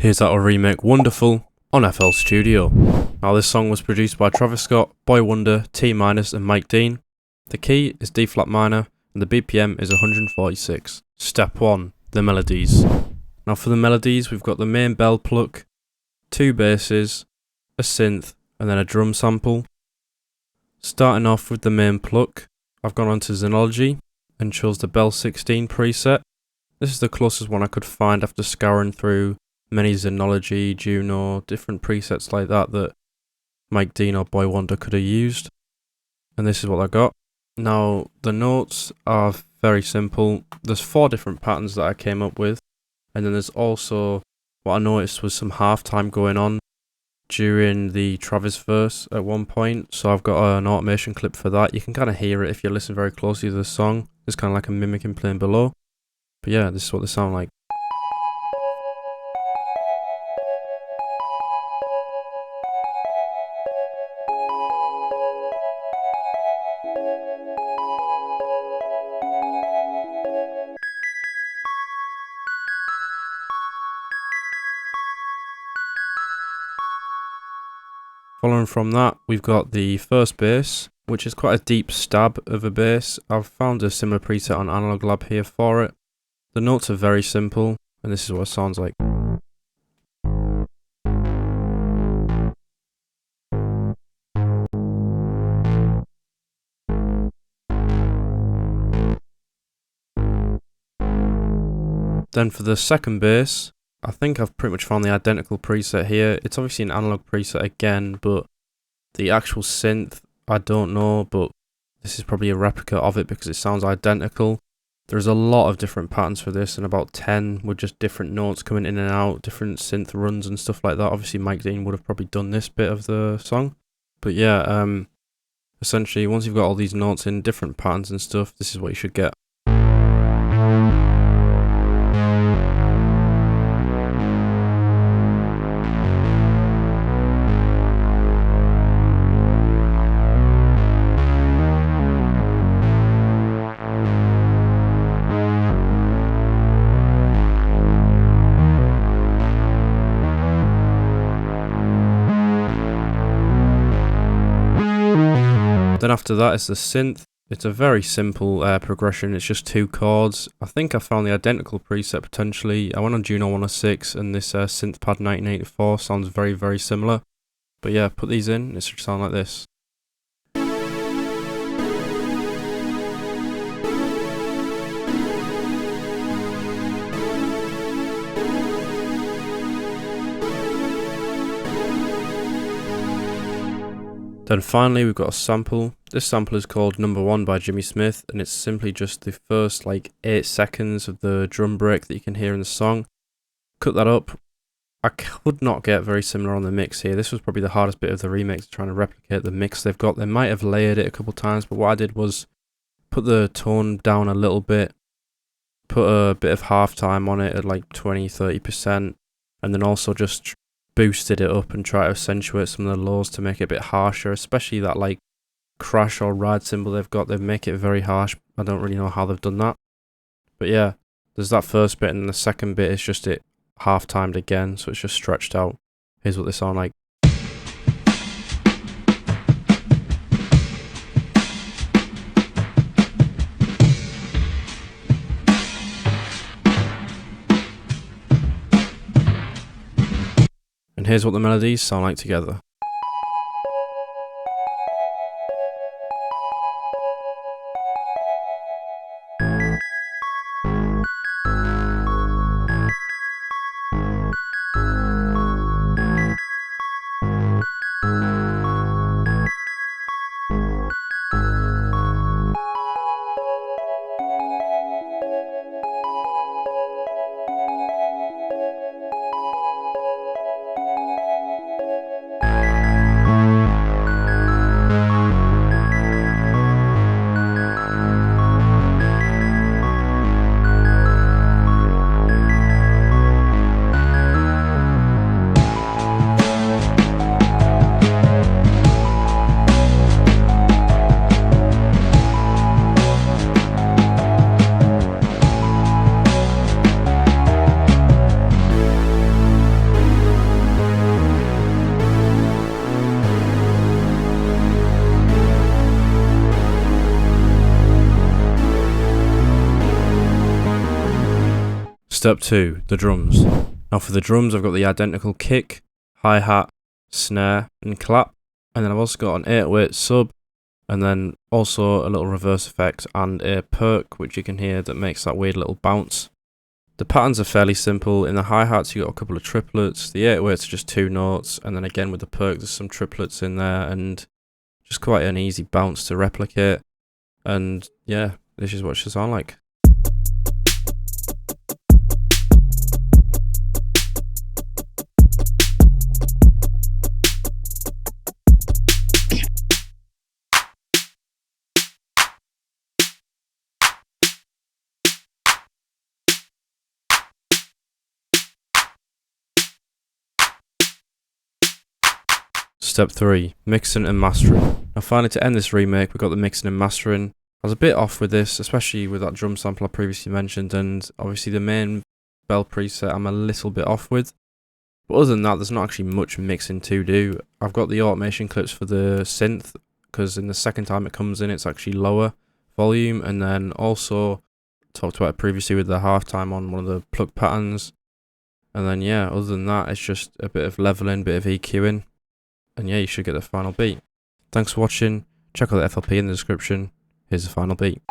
Here's that remake Wonderful on FL Studio. Now this song was produced by Travis Scott, Boy Wonder, T- and Mike Dean. The key is D flat minor and the BPM is 146. Step 1, the melodies. Now for the melodies we've got the main bell pluck, 2 basses, a synth and then a drum sample. Starting off with the main pluck, I've gone onto Synology and chose the Bell 16 preset. This is the closest one I could find after scouring through many Synology, Juno, different presets like that Mike Dean or Boy Wonder could have used. And this is what I got. Now, the notes are very simple. There's 4 different patterns that I came up with. And then there's also, what I noticed was some halftime going on during the Travis verse at one point. So I've got an automation clip for that. You can kind of hear it if you listen very closely to the song. It's kind of like a mimicking playing below. But yeah, this is what they sound like. Following from that, we've got the first bass, which is quite a deep stab of a bass. I've found a similar preset on Analog Lab here for it. The notes are very simple, and this is what it sounds like. Then for the second bass, I think I've pretty much found the identical preset here. It's obviously an analog preset again, but the actual synth, I don't know, but this is probably a replica of it because it sounds identical. There's a lot of different patterns for this, and about 10 with just different notes coming in and out, different synth runs and stuff like that. Obviously Mike Dean would have probably done this bit of the song. But yeah, essentially once you've got all these notes in different patterns and stuff, this is what you should get. Then after that is the synth. It's a very simple progression, it's just 2 chords. I think I found the identical preset potentially. I went on Juno 106 and this SynthPad 1984 sounds very, very similar. But yeah, put these in, it should sound like this. Then finally we've got a sample. This sample is called Number 1 by Jimmy Smith, and it's simply just the first like 8 seconds of the drum break that you can hear in the song. Cut that up. I could not get very similar on the mix here. This was probably the hardest bit of the remix, trying to replicate the mix they've got. They might have layered it a couple times, but what I did was put the tone down a little bit, put a bit of halftime on it at like 20-30%, and then also just boosted it up and try to accentuate some of the lows to make it a bit harsher, especially that like crash or ride cymbal they've got. They make it very harsh. I don't really know how they've done that, but yeah, there's that first bit, and the second bit is just it half timed again, so it's just stretched out. Here's what they sound like. And here's what the melodies sound like together. Step 2, the drums. Now for the drums, I've got the identical kick, hi-hat, snare, and clap. And then I've also got an 808 sub, and then also a little reverse effect and a perk, which you can hear that makes that weird little bounce. The patterns are fairly simple. In the hi-hats, you got a couple of triplets. The 808s are just 2 notes, and then again with the perk, there's some triplets in there, and just quite an easy bounce to replicate. And yeah, this is what it should sound like. Step 3, mixing and mastering. Now finally, to end this remake, we've got the mixing and mastering. I was a bit off with this, especially with that drum sample I previously mentioned, and obviously the main bell preset I'm a little bit off with. But other than that, there's not actually much mixing to do. I've got the automation clips for the synth, because in the second time it comes in, it's actually lower volume, and then also talked about it previously with the halftime on one of the Pluck patterns. And then yeah, other than that, it's just a bit of leveling, bit of EQing. And yeah, you should get the final beat. Thanks for watching. Check out the FLP in the description. Here's the final beat.